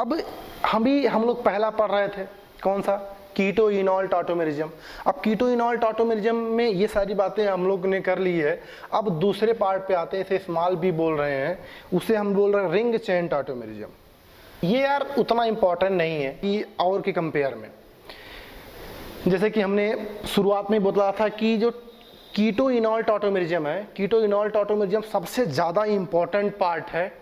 अब हम लोग पहला पढ़ रहे थे, कौन सा, कीटो इनॉल टॉटोमेरिज्म। अब कीटो इनॉल टॉटोमेरिज्म में ये सारी बातें हम लोग ने कर ली है। अब दूसरे पार्ट पे आते हैं, इसे स्मॉल बी बोल रहे हैं, उसे हम बोल रहे हैं रिंग चेन टॉटोमेरिज्म। ये यार उतना इंपॉर्टेंट नहीं है कि और के कंपेयर में। जैसे कि हमने शुरुआत में बताया था कि जो कीटो इनॉल टॉटोमेरिज्म है, कीटो इनॉल टॉटोमेरिज्म सबसे ज़्यादा इंपॉर्टेंट पार्ट है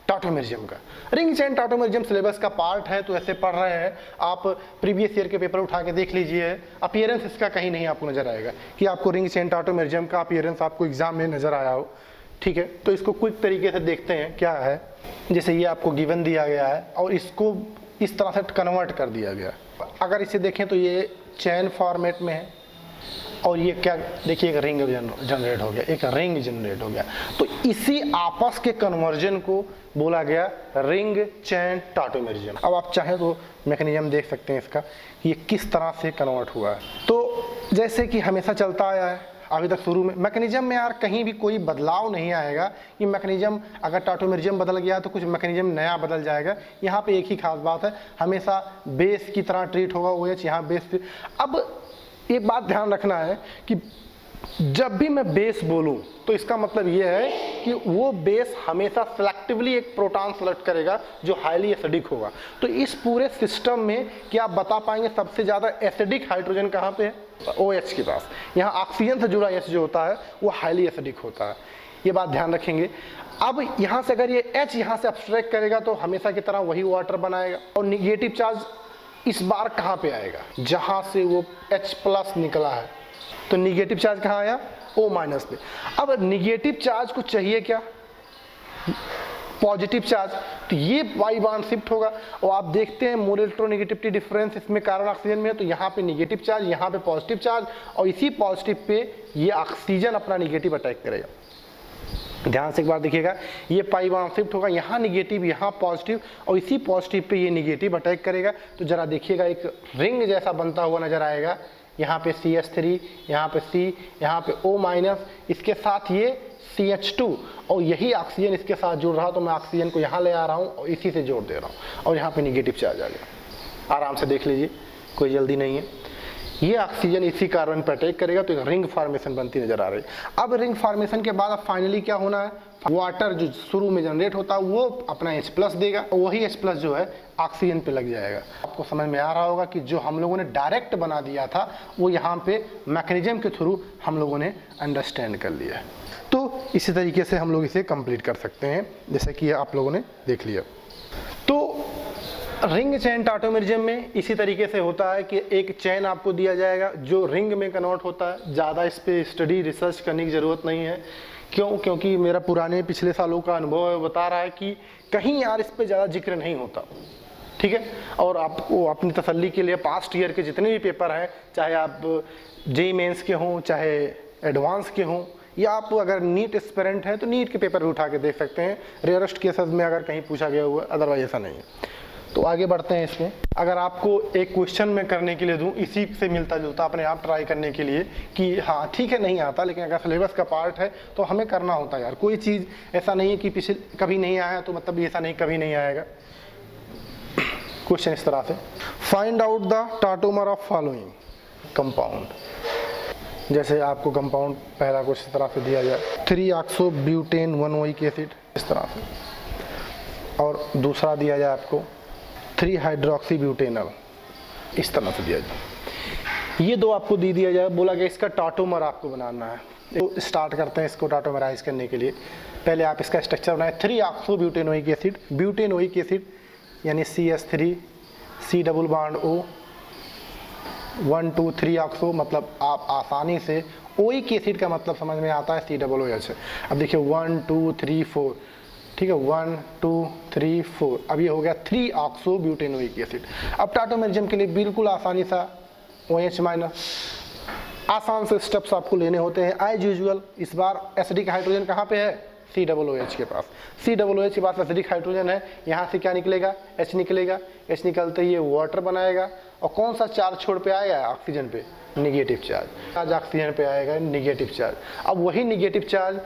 टॉटोमेरिज्म का। रिंग चेन टॉटोमेरिज्म सिलेबस का पार्ट है, तो ऐसे पढ़ रहे हैं आप। प्रीवियस ईयर के पेपर उठा के देख लीजिए, अपीयरेंस इसका कहीं नहीं आपको नजर आएगा कि आपको रिंग चेन टॉटोमेरिज्म का अपीयरेंस आपको एग्जाम में नजर आया हो। ठीक है, तो इसको क्विक तरीके से देखते हैं क्या है। जैसे ये आपको गिवन दिया गया है और इसको इस तरह से कन्वर्ट कर दिया गया। अगर इसे देखें तो ये चेन फॉर्मेट में है और ये क्या, देखिए एक रिंग जनरेट हो गया, एक रिंग जनरेट हो गया। तो इसी आपस के कन्वर्जन को बोला गया रिंग चेन टॉटोमेरिज्म। अब आप चाहें तो मैकेनिज्म देख सकते हैं इसका, ये किस तरह से कन्वर्ट हुआ है। तो जैसे कि हमेशा चलता आया है अभी तक, शुरू में मैकेनिज्म में यार कहीं भी कोई बदलाव नहीं आएगा कि मैकेनिज्म अगर टॉटोमेरिज्म बदल गया तो कुछ मैकेनिज्म नया बदल जाएगा। यहाँ पे एक ही खास बात है, हमेशा बेस की तरह ट्रीट होगा OH, यहाँ बेस। अब एक बात ध्यान रखना है कि जब भी मैं बेस बोलूं तो इसका मतलब यह है कि वो बेस हमेशा सिलेक्टिवली एक प्रोटॉन सेलेक्ट करेगा जो हाईली एसिडिक होगा। तो इस पूरे सिस्टम में क्या आप बता पाएंगे सबसे ज़्यादा एसिडिक हाइड्रोजन कहाँ पे है? OH के पास। यहाँ ऑक्सीजन से जुड़ा H जो होता है वो हाईली एसिडिक होता है, ये बात ध्यान रखेंगे। अब यहाँ से अगर ये H यहाँ से अब्स्ट्रैक्ट करेगा तो हमेशा की तरह वही वाटर बनाएगा। और निगेटिव चार्ज इस बार कहाँ पे आएगा? जहाँ से वो H+ निकला है, तो निगेटिव चार्ज कहाँ आया? O- पे। अब निगेटिव चार्ज को चाहिए क्या? Positive charge. तो ये वाई बॉन्ड शिफ्ट होगा और आप देखते हैं मोल इलेक्ट्रोनेगेटिविटी डिफरेंस इसमें कार्बन ऑक्सीजन में है, तो यहाँ पे निगेटिव चार्ज, यहाँ पे पॉजिटिव चार्ज, और इसी पॉजिटिव पे ये ऑक्सीजन अपना निगेटिव अटैक करेगा। ध्यान से एक बार देखिएगा, ये पाई बॉन्ड शिफ्ट होगा, यहाँ निगेटिव, यहाँ पॉजिटिव, और इसी पॉजिटिव पे ये निगेटिव अटैक करेगा। तो जरा देखिएगा एक रिंग जैसा बनता हुआ नजर आएगा। यहाँ पे CH3, यहाँ पे C, यहाँ पे O-, इसके साथ ये CH2, और यही ऑक्सीजन इसके साथ जुड़ रहा, तो मैं ऑक्सीजन को यहाँ ले आ रहा हूँ और इसी से जोड़ दे रहा हूँ, और यहाँ पे निगेटिव चार्ज आ गया। आराम से देख लीजिए, कोई जल्दी नहीं है। ये ऑक्सीजन इसी कार्बन पर अटैक करेगा तो एक रिंग फॉर्मेशन बनती नजर आ रही है। अब रिंग फॉर्मेशन के बाद अब फाइनली क्या होना है? वाटर जो शुरू में जनरेट होता है वो अपना H+ देगा, और वही H+ जो है ऑक्सीजन पे लग जाएगा। आपको समझ में आ रहा होगा कि जो हम लोगों ने डायरेक्ट बना दिया था वो यहाँ पे मैकेनिज्म के थ्रू हम लोगों ने अंडरस्टैंड कर लिया है। तो इसी तरीके से हम लोग इसे कंप्लीट कर सकते हैं, जैसे कि आप लोगों ने देख लिया। तो रिंग चेन टॉटोमेरिज्म में इसी तरीके से होता है कि एक चेन आपको दिया जाएगा जो रिंग में कन्वर्ट होता है। ज़्यादा इस पर स्टडी रिसर्च करने की ज़रूरत नहीं है। क्यों? क्योंकि मेरा पुराने पिछले सालों का अनुभव बता रहा है कि कहीं यार इस पर ज़्यादा जिक्र नहीं होता। ठीक है, और आपको अपनी तसल्ली के लिए पास्ट ईयर के जितने भी पेपर हैं, चाहे आप JEE मेंस के हों, चाहे एडवांस के हों, या आप अगर नीट एस्पिरेंट हैं तो नीट के पेपर भी उठा के देख सकते हैं, रेयरेस्ट केसेस में अगर कहीं पूछा गया हुआ, अदरवाइज ऐसा नहीं है। तो आगे बढ़ते हैं इसमें। अगर आपको एक क्वेश्चन मैं करने के लिए दूं इसी से मिलता जुलता, अपने आप ट्राई करने के लिए कि हाँ ठीक है नहीं आता, लेकिन अगर सिलेबस का पार्ट है तो हमें करना होता है यार। कोई चीज़ ऐसा नहीं है कि पिछले कभी नहीं आया तो मतलब ऐसा नहीं कभी नहीं आएगा। क्वेश्चन इस तरह से, find out the tautomer of following compound. जैसे आपको कंपाउंड पहला कुछ इस तरह से दिया जाए, 3-ऑक्सोब्यूटेन 1-ओइक एसिड, इस तरह से, और दूसरा दिया जाए आपको 3-हाइड्रोक्सीब्यूटेनॉल, इस तरह से दिया जाए। ये दो आपको दे दिया जाए, बोला गया इसका टॉटोमर आपको बनाना है। तो स्टार्ट करते हैं इसको टॉटोमराइज करने के लिए। पहले आप इसका स्ट्रक्चर बनाएं। 3-ऑक्सोब्यूटेनोइक एसिड, ब्यूटेनोइक एसिड यानी CH3, C double bond O, 1 2 3 oxo, मतलब आप आसानी से ओइक एसिड का मतलब समझ में आता है COOH। अब देखिए 1 2 3 4, ठीक है, 1 2 3 4, अब ये हो गया 3-ऑक्सोब्यूटेनोइक एसिड। अब टॉटोमेरिज्म के लिए बिल्कुल आसानी सा OH-, आसान से स्टेप्स आपको लेने होते हैं एज यूजुअल। इस बार एसिडिक हाइड्रोजन कहाँ पे है? COOH के पास। COOH के पास एसिडिक हाइड्रोजन है, यहाँ से क्या निकलेगा? H निकलेगा। H निकलते ही ये वाटर बनाएगा, और कौन सा चार्ज छोड़ पे आएगा? ऑक्सीजन पे निगेटिव चार्ज। आज ऑक्सीजन पे आएगा निगेटिव चार्ज। अब वही निगेटिव चार्ज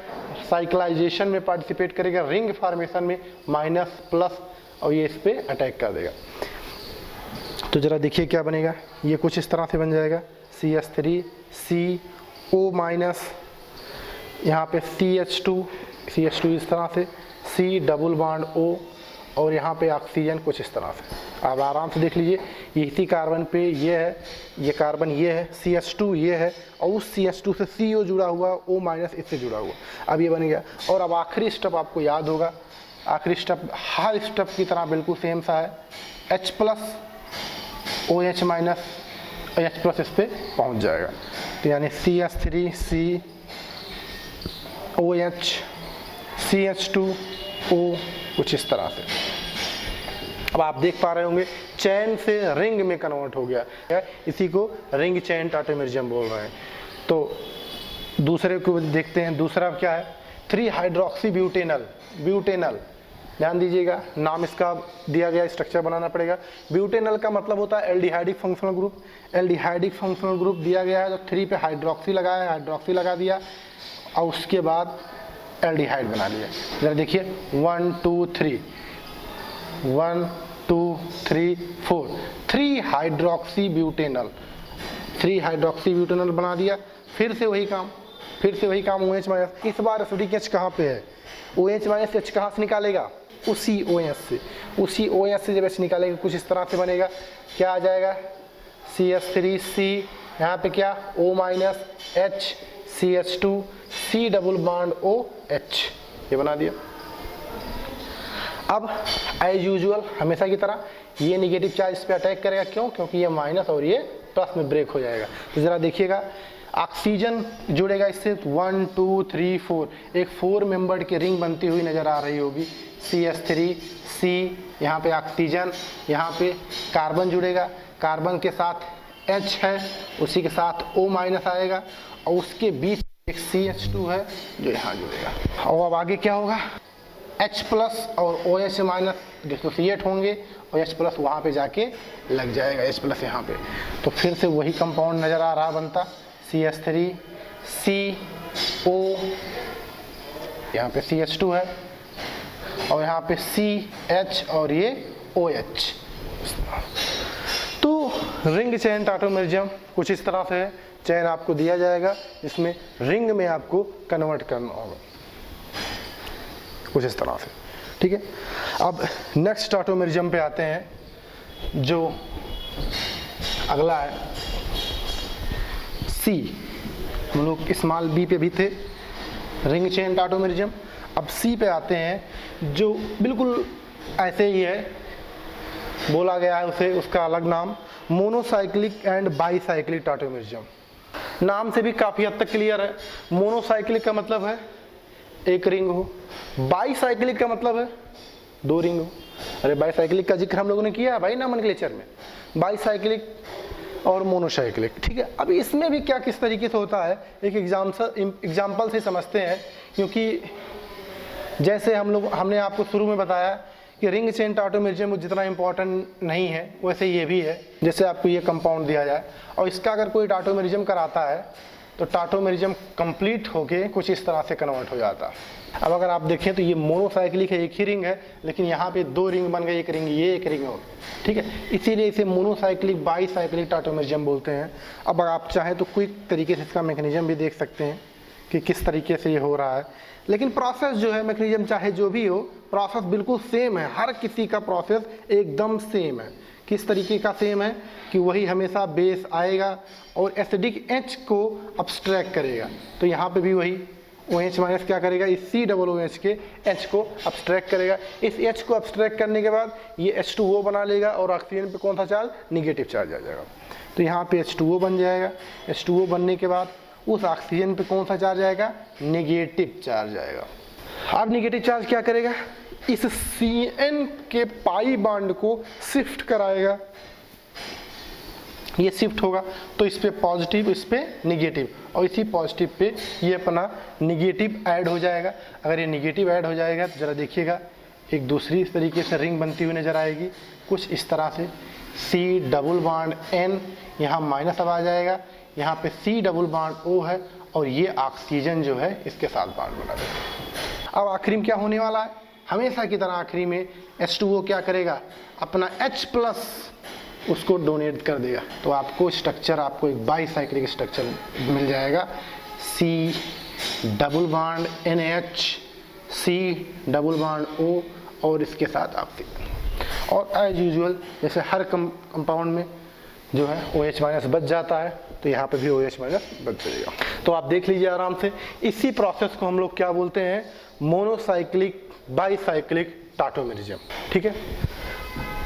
साइक्लाइजेशन में पार्टिसिपेट करेगा, रिंग फॉर्मेशन में, माइनस प्लस और ये इस पर अटैक कर देगा। तो ज़रा देखिए क्या बनेगा, ये कुछ इस तरह से बन जाएगा CH3 CO-, यहाँ पे CH2 इस तरह से, C डबल बॉन्ड O, और यहाँ पे ऑक्सीजन कुछ इस तरह से। आप आराम से देख लीजिए, इसी कार्बन पे ये है, ये कार्बन ये है, CH2 ये है, और उस CH2 से CO जुड़ा हुआ, O- इससे जुड़ा हुआ। अब ये बन गया। और अब आखिरी स्टेप आपको याद होगा, आखिरी स्टेप हर स्टेप की तरह बिल्कुल सेम सा है, H+, OH- और H+ इस पर पहुँच जाएगा। तो यानी CH3 COH CH2O कुछ इस तरह से। अब आप देख पा रहे होंगे चैन से रिंग में कन्वर्ट हो गया है, इसी को रिंग चैन टाटोमेरिज्म बोल रहे हैं। तो दूसरे को देखते हैं, दूसरा क्या है, 3 हाइड्रोक्सी ब्यूटेनल। ध्यान दीजिएगा, नाम इसका दिया गया, स्ट्रक्चर बनाना पड़ेगा। ब्यूटेनल का मतलब होता है aldehydic functional group. Aldehydic functional group दिया गया है, तो 3 पे हाइड्रोक्सी लगाया, हाइड्रोक्सी लगा दिया, और उसके बाद एल्डिहाइड बना लिया। जरा देखिए 1 2 3 1 2 3 4 3 हाइड्रोक्सी ब्यूटेनल बना दिया। फिर से वही काम OH-। इस बार एसिडिक H कहाँ पे है, OH- H कहाँ से निकालेगा, उसी OH से जब H निकालेगा कुछ इस तरह से बनेगा। क्या आ जाएगा, CH3 C, यहाँ पे क्या O- H CH2 C double bond OH, ये बना दिया। अब एज यूजुअल हमेशा की तरह ये निगेटिव चार्ज इस पे अटैक करेगा, क्यों, क्योंकि ये माइनस और ये प्लस में ब्रेक हो जाएगा। तो ज़रा देखिएगा, ऑक्सीजन जुड़ेगा इससे 1 2 3 4, एक 4 मेंबर्ड की रिंग बनती हुई नज़र आ रही होगी। CH3 C, यहाँ पे ऑक्सीजन, यहाँ पे कार्बन जुड़ेगा, कार्बन के साथ H है, उसी के साथ O- आएगा, और उसके बीच एक CH2 है जो यहाँ जुड़ेगा। और अब आगे क्या होगा, H+ और OH- डिसोसिएट होंगे, और H+ वहाँ पे जाके लग जाएगा, H+ यहाँ पे। तो फिर से वही कंपाउंड नज़र आ रहा बनता, CH3 CO, यहाँ पे CH2 है, और यहाँ पे CH और ये OH। तो रिंग चैन टाटोमेरिज्म कुछ इस तरह से है। चैन आपको दिया जाएगा, इसमें रिंग में आपको कन्वर्ट करना होगा कुछ इस तरह से, ठीक है। अब नेक्स्ट टाटोमेरिज्म पे आते हैं, जो अगला है C। हम लोग स्मॉल b पे भी थे, रिंग चेन टाटोमेरिज्म। अब C पे आते हैं, जो बिल्कुल ऐसे ही है, बोला गया है उसे, उसका अलग नाम मोनोसाइक्लिक एंड बाईसाइक्लिक टाटोमेरिज्म। नाम से भी काफ़ी हद तक क्लियर है। मोनोसाइक्लिक का मतलब है एक रिंग हो, बाईसाइक्लिक का मतलब है 2 रिंग हो। अरे बाईसाइक्लिक का जिक्र हम लोगों ने किया है भाई नोमेनक्लेचर में, बाईसाइक्लिक और मोनोसाइक्लिक, ठीक है। अब इसमें भी क्या किस तरीके से होता है, एक एग्जाम्पल से समझते हैं, क्योंकि जैसे हमने आपको शुरू में बताया कि रिंग चेन टाटोमेरिज्म जितना इंपॉर्टेंट नहीं है, वैसे ये भी है। जैसे आपको ये कंपाउंड दिया जाए और इसका अगर कोई टाटोमेरिज्म कराता है, तो टाटोमेरिज्म कंप्लीट होके कुछ इस तरह से कन्वर्ट हो जाता है। अब अगर आप देखें तो ये मोनोसाइक्लिक है, एक ही रिंग है, लेकिन यहाँ पे 2 रिंग बन गए, एक रिंग ये, एक रिंग हो, ठीक है। इसीलिए इसे मोनोसाइक्लिक बाईसाइक्लिक टाटोमेरिज्म बोलते हैं। अब अगर आप चाहें तो क्विक तरीके से इसका मैकेनिज्म भी देख सकते हैं कि किस तरीके से ये हो रहा है, लेकिन प्रोसेस जो है, मैकेनिज्म चाहे जो भी हो, प्रोसेस बिल्कुल सेम है। हर किसी का प्रोसेस एकदम सेम है। किस तरीके का सेम है कि वही हमेशा बेस आएगा और एसिडिक H को अब्स्ट्रैक्ट करेगा। तो यहाँ पे भी वही OH- क्या करेगा, इस COOH के H को अब्स्ट्रैक्ट करेगा। इस H को अब्स्ट्रैक्ट करने के बाद ये H2O बना लेगा, और ऑक्सीजन पे कौन सा चार्ज, निगेटिव चार्ज आ जाएगा। तो यहाँ पे H2O बन जाएगा। H2O बनने के बाद उस ऑक्सीजन पे कौन सा चार्ज आएगा, नेगेटिव चार्ज आएगा। अब नेगेटिव चार्ज क्या करेगा, इस CN के पाई बॉन्ड को शिफ्ट कराएगा। ये शिफ्ट होगा तो इस पे पॉजिटिव, इस पे निगेटिव, और इसी पॉजिटिव पे ये अपना निगेटिव ऐड हो जाएगा। अगर ये निगेटिव ऐड हो जाएगा तो ज़रा देखिएगा, एक दूसरी इस तरीके से रिंग बनती हुई नज़र आएगी कुछ इस तरह से। C डबल बॉन्ड N, यहाँ माइनस अब आ जाएगा, यहाँ पे C डबल बॉन्ड O है, और ये ऑक्सीजन जो है इसके साथ बॉन्ड बना देगा। अब आखिरी में क्या होने वाला है, हमेशा की तरह आखिरी में H2O क्या करेगा, अपना H+ उसको डोनेट कर देगा। तो आपको स्ट्रक्चर, आपको एक बाईसाइक्लिक स्ट्रक्चर मिल जाएगा, C double bond NH, C double bond O और इसके साथ ऑक्सीजन। और एज यूजुअल जैसे हर कंपाउंड में जो है OH- बच जाता है, तो यहाँ पे भी OH- बच जाएगा। तो आप देख लीजिए आराम से। इसी प्रोसेस को हम लोग क्या बोलते हैं, मोनोसाइक्लिक बाईसाइक्लिक टाटोमेरिज्म। ठीक है,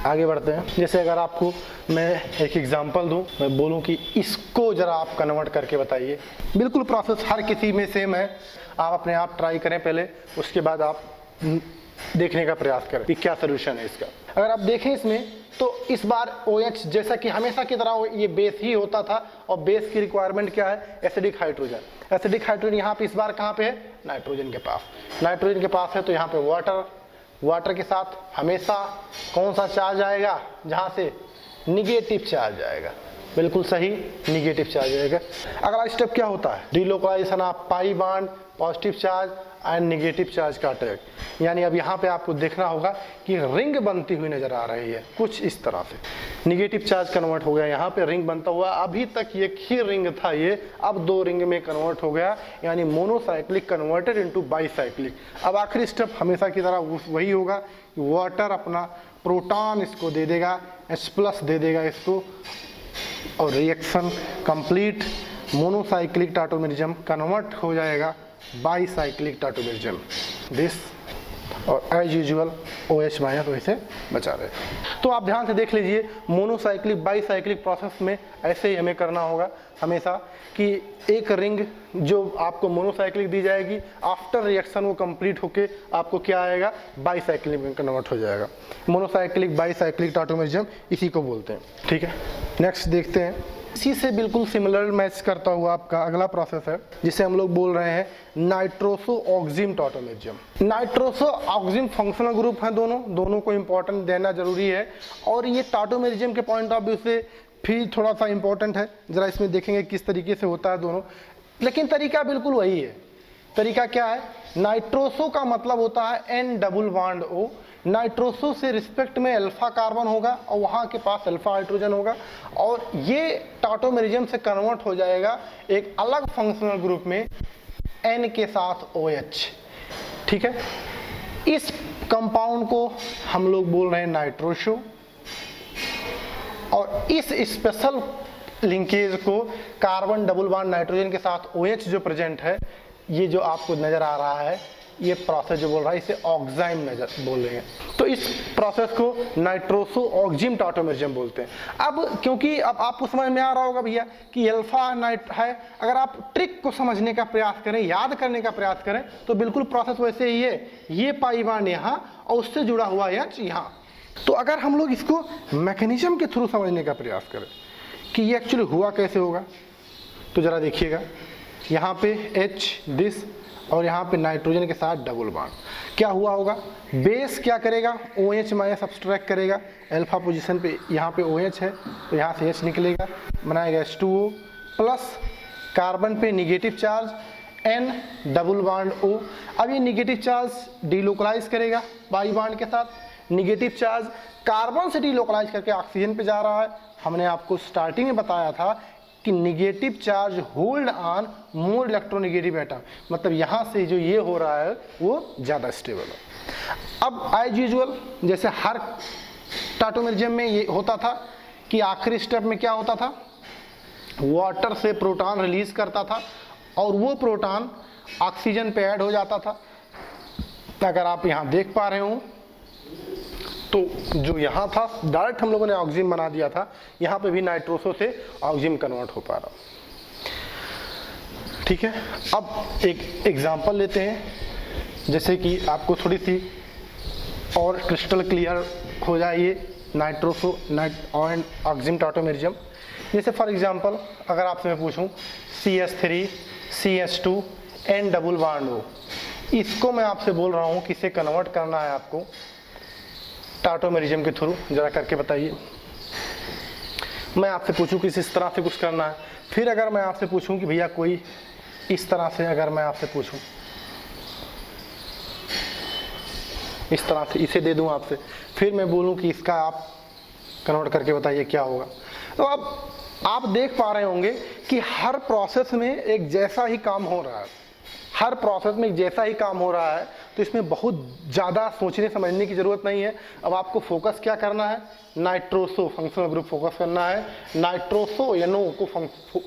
आगे बढ़ते हैं। जैसे अगर आपको मैं एक एग्जांपल दूं, मैं बोलूं कि इसको जरा आप कन्वर्ट करके बताइए। बिल्कुल प्रोसेस हर किसी में सेम है, आप अपने आप ट्राई करें पहले, उसके बाद आप देखने का प्रयास करें कि क्या सोल्यूशन है इसका। अगर आप देखें इसमें तो इस बार OH जैसा कि हमेशा की तरह ये बेस ही होता था, और बेस की रिक्वायरमेंट क्या है, एसिडिक हाइड्रोजन। एसिडिक हाइड्रोजन यहाँ पे इस बार कहाँ पे है, नाइट्रोजन के पास। नाइट्रोजन के पास है तो यहाँ पे वाटर के साथ हमेशा कौन सा चार्ज आएगा, जहाँ से निगेटिव चार्ज आएगा। बिल्कुल सही, निगेटिव चार्ज आएगा। अगला स्टेप क्या होता है, delocalisation of pi bond, positive charge and negative charge का अटैक। यानी अब यहाँ पे आपको देखना होगा कि रिंग बनती हुई नजर आ रही है कुछ इस तरह से। नेगेटिव चार्ज कन्वर्ट हो गया, यहाँ पे रिंग बनता हुआ, अभी तक एक ही रिंग था ये, अब 2 रिंग में कन्वर्ट हो गया, यानी मोनोसाइक्लिक कन्वर्टेड इनटू बाईसाइक्लिक। अब आखिरी स्टेप हमेशा की तरह वही होगा, वाटर अपना प्रोटॉन इसको दे देगा, H+ दे देगा इसको, और reaction complete, monocyclic tautomerism convert हो जाएगा बाईसाइक्लिक टाटोमेरिज्म। दिस और एज यूजुअल OH- वैसे बचा रहे। तो आप ध्यान से देख लीजिए, मोनोसाइक्लिक बाईसाइक्लिक प्रोसेस में ऐसे ही हमें करना होगा हमेशा कि एक रिंग जो आपको मोनोसाइक्लिक दी जाएगी, आफ्टर रिएक्शन वो कंप्लीट होके आपको क्या आएगा, बाईसाइक्लिक में कन्वर्ट हो जाएगा। मोनोसाइक्लिक बाईसाइक्लिक टाटोमेरिज्म इसी को बोलते हैं। ठीक है, नेक्स्ट देखते हैं। इसी से बिल्कुल सिमिलर मैच करता हुआ आपका अगला प्रोसेस है, जिसे हम लोग बोल रहे हैं nitroso ऑक्सिम tautomerism. Nitroso ऑक्सिम functional group हैं, दोनों को इंपॉर्टेंट देना जरूरी है, और ये टाटोमेरिज्म के पॉइंट ऑफ व्यू से फिर थोड़ा सा इंपॉर्टेंट है। जरा इसमें देखेंगे किस तरीके से होता है दोनों, लेकिन तरीका बिल्कुल वही है। तरीका क्या है, नाइट्रोसो का मतलब होता है N double bond O। Nitroso से रिस्पेक्ट में अल्फा कार्बन होगा और वहाँ के पास अल्फा हाइड्रोजन होगा, और ये टाटोमेरिज्म से कन्वर्ट हो जाएगा एक अलग फंक्शनल ग्रुप में N के साथ OH। ठीक है, इस कंपाउंड को हम लोग बोल रहे हैं नाइट्रोसो, और इस स्पेशल लिंकेज को कार्बन डबल बॉन्ड नाइट्रोजन के साथ OH जो प्रेजेंट है, ये जो आपको नजर आ रहा है, ये प्रोसेस जो बोल रहा है इसे ऑक्साइम नजर बोल रहे हैं। तो इस प्रोसेस को नाइट्रोसो ऑक्सिम टाटोमेरिज्म बोलते हैं। अब क्योंकि अब आपको समझ में आ रहा होगा भैया कि अल्फा नाइट है, अगर आप ट्रिक को समझने का प्रयास करें, याद करने का प्रयास करें, तो बिल्कुल प्रोसेस वैसे ही है। ये पाई बॉन्ड यहाँ और उससे जुड़ा हुआ H यहाँ। तो अगर हम लोग इसको मैकेनिज्म के थ्रू समझने का प्रयास करें कि ये एक्चुअली हुआ कैसे होगा, तो जरा देखिएगा, यहाँ पे H दिस और यहाँ पे नाइट्रोजन के साथ डबल बॉन्ड, क्या हुआ होगा, बेस क्या करेगा, OH- सब्सट्रैक्ट करेगा, अल्फा पोजीशन पे यहाँ पे OH है तो यहाँ से H निकलेगा, बनाएगा H2O प्लस कार्बन पे negative charge N double bond O। अब ये निगेटिव चार्ज डिलोकलाइज करेगा पाई बॉन्ड के साथ, निगेटिव चार्ज कार्बन से डिलोकलाइज करके ऑक्सीजन पे जा रहा है। हमने आपको स्टार्टिंग में बताया था कि negative charge hold on more electronegative atom, मतलब यहाँ से जो ये हो रहा है वो ज़्यादा स्टेबल है। अब एज यूजुअल जैसे हर टाटोमेरिज्म में ये होता था कि आखिरी स्टेप में क्या होता था, वाटर से प्रोटॉन रिलीज करता था और वो प्रोटॉन ऑक्सीजन पे ऐड हो जाता था। अगर आप यहाँ देख पा रहे हो तो जो यहाँ था डायरेक्ट हम लोगों ने ऑक्सिम बना दिया था, यहाँ पे भी नाइट्रोसो से ऑक्सिम कन्वर्ट हो पा रहा। ठीक है, अब एक एग्जांपल लेते हैं, जैसे कि आपको थोड़ी सी और क्रिस्टल क्लियर हो जाए ये नाइट्रोसो और ऑक्सिम टाटोमेरिज्म। जैसे फॉर एग्जांपल अगर आपसे मैं पूछूं CH3 CH2 N double bond O, इसको मैं आपसे बोल रहा हूँ कि इसे कन्वर्ट करना है आपको टाटोमेरिज्म के थ्रू, जरा करके बताइए। मैं आपसे पूछूं कि इस तरह से कुछ करना है, फिर अगर मैं आपसे पूछूं कि भैया कोई इस तरह से, अगर मैं आपसे पूछूं इस तरह से इसे दे दूं आपसे, फिर मैं बोलूं कि इसका आप कन्वर्ट करके बताइए क्या होगा। तो अब आप देख पा रहे होंगे कि हर प्रोसेस में एक जैसा ही काम हो रहा है, हर प्रोसेस में एक जैसा ही काम हो रहा है, तो इसमें बहुत ज़्यादा सोचने समझने की ज़रूरत नहीं है। अब आपको फोकस क्या करना है, नाइट्रोसो फंक्शनल ग्रुप फोकस करना है, नाइट्रोसो NO को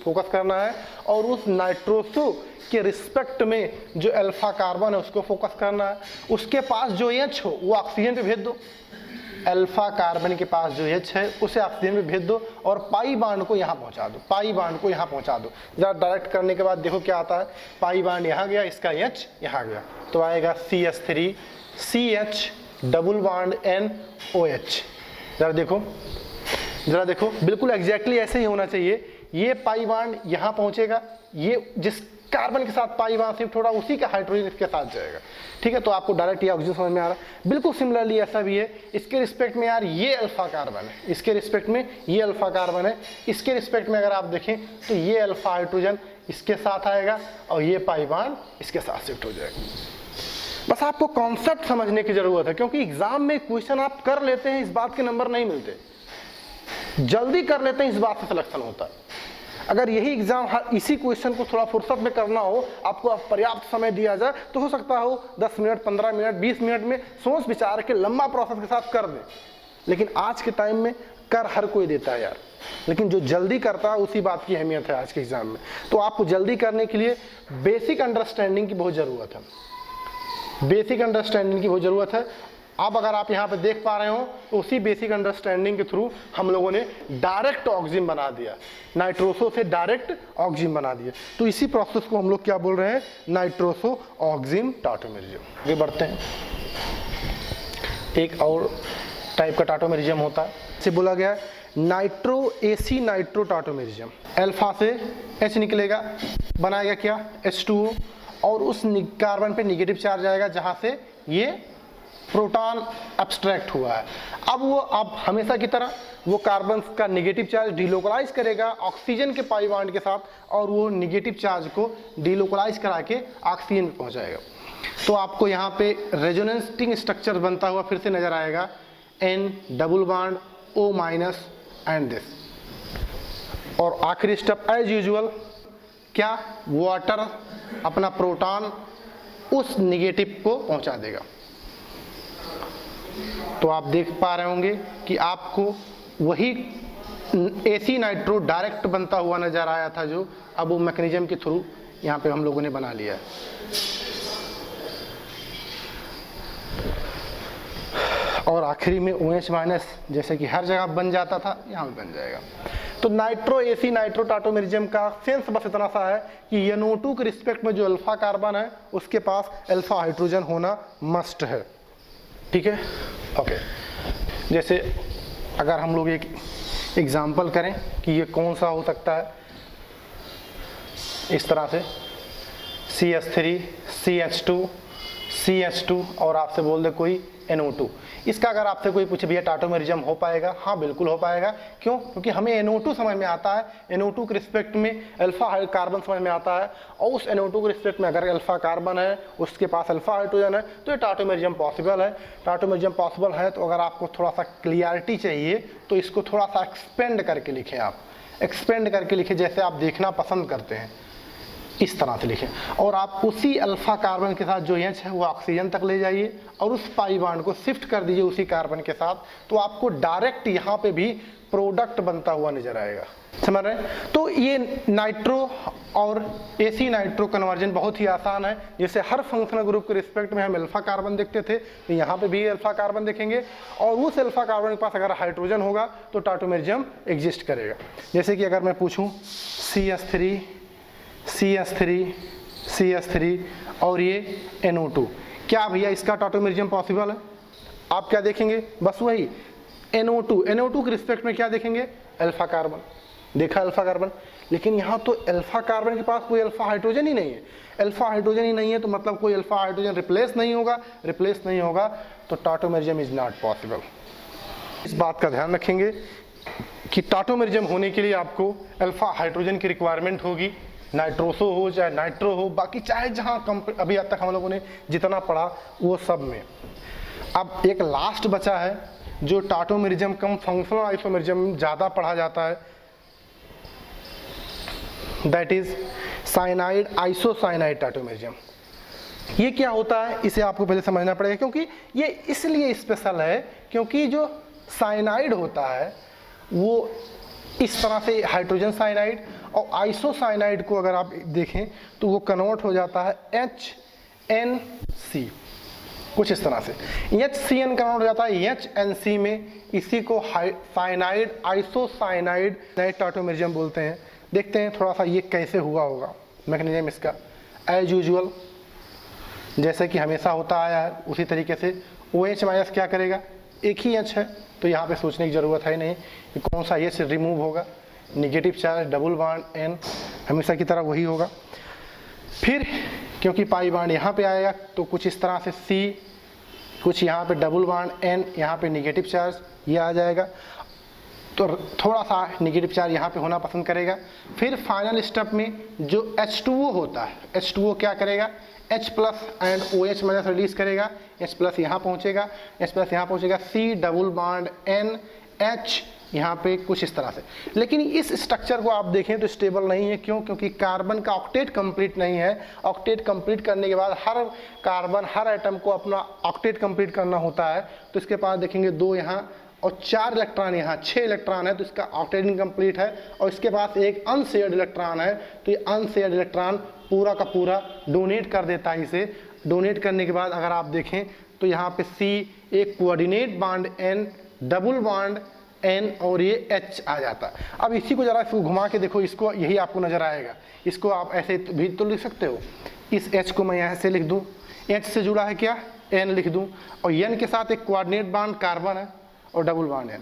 फोकस करना है, और उस नाइट्रोसो के रिस्पेक्ट में जो अल्फा कार्बन है उसको फोकस करना है। उसके पास जो H हो वो ऑक्सीजन पे भेज दो, अल्फा कार्बन के पास जो H है उसे ऑक्सीजन में भेज दो, और पाई बांड को यहाँ पहुँचा दो, पाई बांड को यहाँ पहुँचा दो। जरा डायरेक्ट करने के बाद देखो क्या आता है, पाई बांड यहाँ गया, इसका H यहाँ गया, तो आएगा CH3 CH double bond NOH। जरा देखो बिल्कुल एग्जैक्टली ऐसे ही होना चाहिए। ये पाई बांड यहाँ पहुँचेगा, ये जिस कार्बन के साथ पाई वहाँ शिफ्ट हो रहा है उसी का हाइड्रोजन इसके साथ जाएगा। ठीक है, तो आपको डायरेक्ट ये ऑक्सीजन समझ में आ रहा है। बिल्कुल सिमिलरली ऐसा भी है, इसके रिस्पेक्ट में यार ये अल्फा कार्बन है, इसके रिस्पेक्ट में ये अल्फा कार्बन है, इसके रिस्पेक्ट में अगर आप देखें तो ये अल्फा हाइड्रोजन इसके साथ आएगा और ये पाई बांड इसके साथ शिफ्ट हो जाएगा। बस आपको कॉन्सेप्ट समझने की जरूरत है, क्योंकि एग्जाम में क्वेश्चन आप कर लेते हैं, इस बात के नंबर नहीं मिलते, जल्दी कर लेते हैं, इस बात से सिलेक्शन होता है। अगर यही एग्जाम इसी क्वेश्चन को थोड़ा फुर्सत में करना हो, आपको पर्याप्त समय दिया जाए, तो हो सकता हो 10 मिनट 15 मिनट 20 मिनट में सोच विचार के लंबा प्रोसेस के साथ कर दे। लेकिन आज के टाइम में कर हर कोई देता है यार, लेकिन जो जल्दी करता है उसी बात की अहमियत है आज के एग्जाम में। तो आपको जल्दी करने के लिए बेसिक अंडरस्टैंडिंग की बहुत ज़रूरत है, बेसिक अंडरस्टैंडिंग की बहुत ज़रूरत है। अब अगर आप यहाँ पे देख पा रहे हो तो उसी बेसिक अंडरस्टैंडिंग के थ्रू हम लोगों ने डायरेक्ट ऑक्सीजन बना दिया, नाइट्रोसो से डायरेक्ट ऑक्सीजन बना दिया। तो इसी प्रोसेस को हम लोग क्या बोल रहे हैं, नाइट्रोसो ऑक्सीजन टाटोमेरिज्म। आगे बढ़ते हैं, एक और टाइप का टाटोमेरिज्म होता है, इसे बोला गया nitro AC nitro tautomerism. Alpha से H निकलेगा, बनाएगा क्या H2O, और उस कार्बन पे निगेटिव चार्ज आएगा जहाँ से ये प्रोटॉन एब्स्ट्रैक्ट हुआ है। अब हमेशा की तरह वो कार्बन का नेगेटिव चार्ज डिलोकलाइज करेगा ऑक्सीजन के पाई बांड के साथ, और वो नेगेटिव चार्ज को डिलोकलाइज करा के ऑक्सीजन पे पहुंचाएगा। तो आपको यहाँ पे रेजोनेंसिंग स्ट्रक्चर बनता हुआ फिर से नजर आएगा, N double bond O- and this. और आखिरी स्टेप एज यूजुअल क्या, वाटर अपना प्रोटॉन उस नेगेटिव को पहुंचा देगा। तो आप देख पा रहे होंगे कि आपको वही AC नाइट्रो डायरेक्ट बनता हुआ नजर आया था, जो अब वो मैकेनिज्म के थ्रू यहाँ पे हम लोगों ने बना लिया है। और आखिरी में OH- जैसे कि हर जगह बन जाता था, यहाँ भी बन जाएगा। तो नाइट्रो AC नाइट्रो टाटोमेरिज्म का सेंस बस इतना सा है कि NO2 के रिस्पेक्ट में जो अल्फा कार्बन है उसके पास अल्फा हाइड्रोजन होना मस्ट है। ठीक है, ओके। जैसे अगर हम लोग एक एग्जाम्पल करें कि ये कौन सा हो सकता है, इस तरह से CH3 CH2 CH2 और आपसे बोल दे कोई NO2। इसका अगर आपसे कोई पूछे भैया टाटोमेरिज्म हो पाएगा, हाँ बिल्कुल हो पाएगा। क्यों? क्योंकि हमें NO2 समझ में आता है, NO2 के रिस्पेक्ट में अल्फा कार्बन समझ में आता है, और उस NO2 के रिस्पेक्ट में अगर अल्फा कार्बन है उसके पास अल्फा हाइड्रोजन है, तो ये टाटोमेरिज्म पॉसिबल है। टाटोमेरिज्म पॉसिबल है, तो अगर आपको थोड़ा सा क्लियरिटी चाहिए तो इसको थोड़ा सा एक्सपेंड करके लिखें, आप एक्सपेंड करके लिखें, जैसे आप देखना पसंद करते हैं इस तरह से लिखें, और आप उसी अल्फा कार्बन के साथ जो H है वो ऑक्सीजन तक ले जाइए और उस पाई बांड को शिफ्ट कर दीजिए उसी कार्बन के साथ, तो आपको डायरेक्ट यहाँ पे भी प्रोडक्ट बनता हुआ नजर आएगा। समझ रहे हैं? तो ये नाइट्रो और AC नाइट्रो कन्वर्जन बहुत ही आसान है। जैसे हर फंक्शनल ग्रुप के रिस्पेक्ट में हम अल्फा कार्बन देखते थे, तो यहाँ पे भी अल्फा कार्बन देखेंगे, और उस अल्फा कार्बन के पास अगर हाइड्रोजन होगा तो टाटोमेरिज्म एग्जिस्ट करेगा। जैसे कि अगर मैं पूछूँ CH3 CH3 और ये NO2, क्या भैया इसका टाटोमेरिज्म पॉसिबल है? आप क्या देखेंगे? बस वही NO2 के रिस्पेक्ट में क्या देखेंगे? Alpha carbon. देखा अल्फा कार्बन, लेकिन यहाँ तो अल्फा कार्बन के पास कोई अल्फा हाइड्रोजन ही नहीं है। अल्फा हाइड्रोजन ही नहीं है तो मतलब कोई अल्फा हाइड्रोजन रिप्लेस नहीं होगा, तो टाटोमेरिज्म इज नॉट पॉसिबल। इस बात का ध्यान रखेंगे कि टाटोमेरिज्म होने के लिए आपको अल्फा हाइड्रोजन की रिक्वायरमेंट होगी, नाइट्रोसो हो चाहे नाइट्रो हो, बाकी चाहे जहाँ अभी अब तक हम लोगों ने जितना पढ़ा वो सब में। अब एक लास्ट बचा है जो टाटोमेरिज्म कम फंक्शनल आइसोमेरिज्म ज़्यादा पढ़ा जाता है, that is cyanide isocyanide tautomerism. ये क्या होता है इसे आपको पहले समझना पड़ेगा, क्योंकि ये इसलिए स्पेशल है क्योंकि जो साइनाइड होता है वो इस तरह से हाइड्रोजन साइनाइड, और आइसोसाइनाइड को अगर आप देखें तो वो कन्वर्ट हो जाता है HNC, कुछ इस तरह से HCN कन्वर्ट हो जाता है HNC में। इसी को साइनाइड आइसोसाइनाइड टाटोमेरिज्म बोलते हैं। देखते हैं थोड़ा सा ये कैसे हुआ होगा मैकेनिज्म इसका। एज यूजुअल जैसे कि हमेशा होता आया है उसी तरीके से OH माइनस क्या करेगा, एक ही H है तो यहाँ पे सोचने की ज़रूरत है नहीं कि कौन सा H रिमूव होगा, negative charge double bond N हमेशा की तरह वही होगा। फिर क्योंकि पाई बॉन्ड यहाँ पे आएगा तो कुछ इस तरह से C, कुछ यहाँ पे डबल बॉन्ड N, यहाँ पे निगेटिव चार्ज ये आ जाएगा, तो थोड़ा सा निगेटिव चार्ज यहाँ पे होना पसंद करेगा। फिर फाइनल स्टेप में जो H2O होता है, H2O क्या करेगा, H plus and OH minus release करेगा, H प्लस यहाँ पहुँचेगा, H प्लस यहाँ पहुँचेगा, C double bond N H यहाँ पे कुछ इस तरह से। लेकिन इस स्ट्रक्चर को आप देखें तो स्टेबल नहीं है। क्यों? क्योंकि कार्बन का ऑक्टेट कंप्लीट नहीं है। ऑक्टेट कंप्लीट करने के बाद हर कार्बन हर एटम को अपना ऑक्टेट कंप्लीट करना होता है, तो इसके पास देखेंगे 2 यहाँ और 4 इलेक्ट्रॉन यहाँ, 6 इलेक्ट्रॉन है, तो इसका ऑक्टेट इनकम्प्लीट है। और इसके पास एक अनशेयर्ड इलेक्ट्रॉन है, तो ये अनशेयर्ड इलेक्ट्रॉन पूरा का पूरा डोनेट कर देता है इसे। डोनेट करने के बाद अगर आप देखें तो यहाँ पे C एक coordinate bond N double bond N और ये H आ जाता है। अब इसी को जरा इसको घुमा के देखो, इसको यही आपको नजर आएगा। इसको आप ऐसे भी तो लिख सकते हो, इस H को मैं यहाँ से लिख दूँ, H से जुड़ा है क्या N लिख दूँ, और N के साथ एक कोऑर्डिनेट बॉन्ड कार्बन है और डबल बॉन्ड N,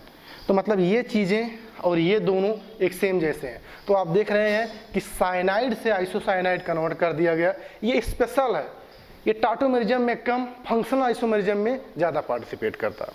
तो मतलब ये चीज़ें और ये दोनों एक सेम जैसे हैं। तो आप देख रहे हैं कि साइनाइड से आइसोसाइनाइड कन्वर्ट कर दिया गया। ये स्पेशल है, ये टाटोमेरिज्म में कम, फंक्शनल आइसोमेरिज्म में ज़्यादा पार्टिसिपेट करता है।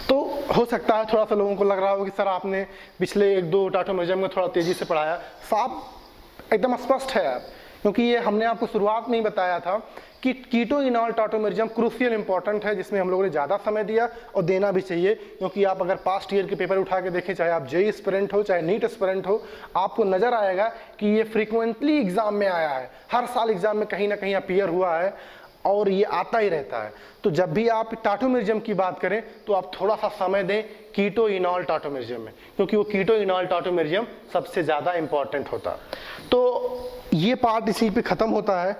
तो हो सकता है थोड़ा सा लोगों को लग रहा हो कि सर आपने पिछले 1-2 टाटोमेरिज्म में थोड़ा तेज़ी से पढ़ाया। साफ एकदम स्पष्ट है यार, क्योंकि ये हमने आपको शुरुआत में ही बताया था कि कीटो इनॉल टाटोमेरिज्म क्रूशियल इंपॉर्टेंट है, जिसमें हम लोगों ने ज़्यादा समय दिया और देना भी चाहिए। क्योंकि आप अगर पास्ट ईयर के पेपर उठा के देखें, चाहे आप JEE एस्पिरेंट हो चाहे नीट एस्पिरेंट हो, आपको नज़र आएगा कि ये फ्रीक्वेंटली एग्जाम में आया है, हर साल एग्जाम में कहीं ना कहीं अपीयर हुआ है और ये आता ही रहता है। तो जब भी आप टाटोमेरिज्म की बात करें तो आप थोड़ा सा समय दें कीटो इनॉल टाटोमेरिज्म में, क्योंकि वो कीटो इनॉल टाटोमेरिज्म सबसे ज़्यादा इंपॉर्टेंट होता है। तो ये पार्ट इसी पे ख़त्म होता है,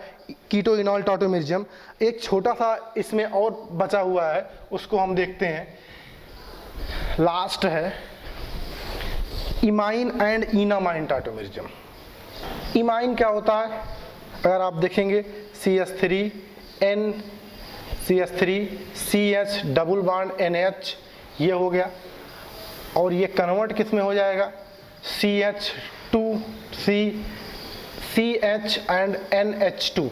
कीटो इनॉल टाटोमेरिज्म। एक छोटा सा इसमें और बचा हुआ है, उसको हम देखते हैं, लास्ट है इमाइन एंड इनामाइन टाटोमेरिज्म। इमाइन क्या होता है, अगर आप देखेंगे CH3 N CH3 CH double bond NH ये हो गया, और ये कन्वर्ट किस में हो जाएगा, CH2C CH एंड NH2।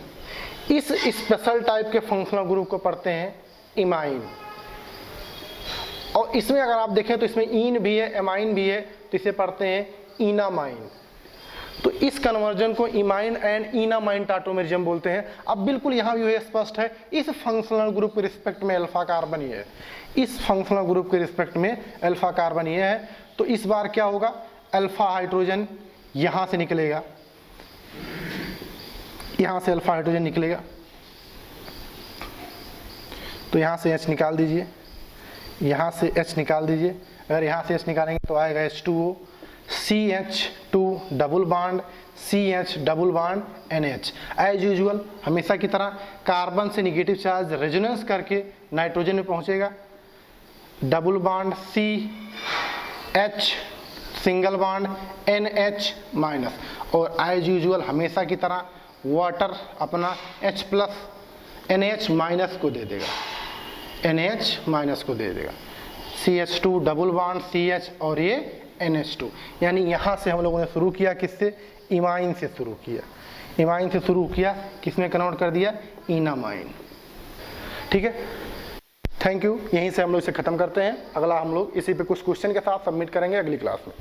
इस स्पेशल टाइप के फंक्शनल ग्रुप को पढ़ते हैं इमाइन। और इसमें अगर आप देखें तो इसमें इन भी है, एमाइन भी है, तो इसे पढ़ते हैं इनामाइन। तो इस कन्वर्जन को इमाइन एंड इनामाइन टाटोमेरिज्म बोलते हैं। अब बिल्कुल यहाँ भी स्पष्ट है, इस फंक्शनल ग्रुप के रिस्पेक्ट में अल्फा कार्बन ये है, इस फंक्शनल ग्रुप के रिस्पेक्ट में अल्फा कार्बन ये है। तो इस बार क्या होगा, अल्फा हाइड्रोजन यहाँ से निकलेगा, यहाँ से अल्फा हाइड्रोजन निकलेगा, तो यहाँ से H निकाल दीजिए, यहाँ से H निकाल दीजिए। अगर यहाँ से H निकालेंगे तो आएगा H2O, CH2 double bond CH double bond NH। As usual हमेशा की तरह कार्बन से निगेटिव चार्ज रेजोनेंस करके नाइट्रोजन में पहुँचेगा, double bond CH single bond NH minus, और एज यूजुअल हमेशा की तरह वाटर अपना H प्लस NH माइनस को दे देगा, NH माइनस को दे देगा, CH2 डबल बॉन्ड CH और ये NH2। यानी यहाँ से हम लोगों ने शुरू किया किससे, इमाइन से शुरू किया, इमाइन से शुरू किया, किसमें कन्वर्ट कर दिया, इनामाइन। ठीक है, थैंक यू। यहीं से हम लोग इसे ख़त्म करते हैं। अगला हम लोग इसी पे कुछ क्वेश्चन के साथ सबमिट करेंगे अगली क्लास में।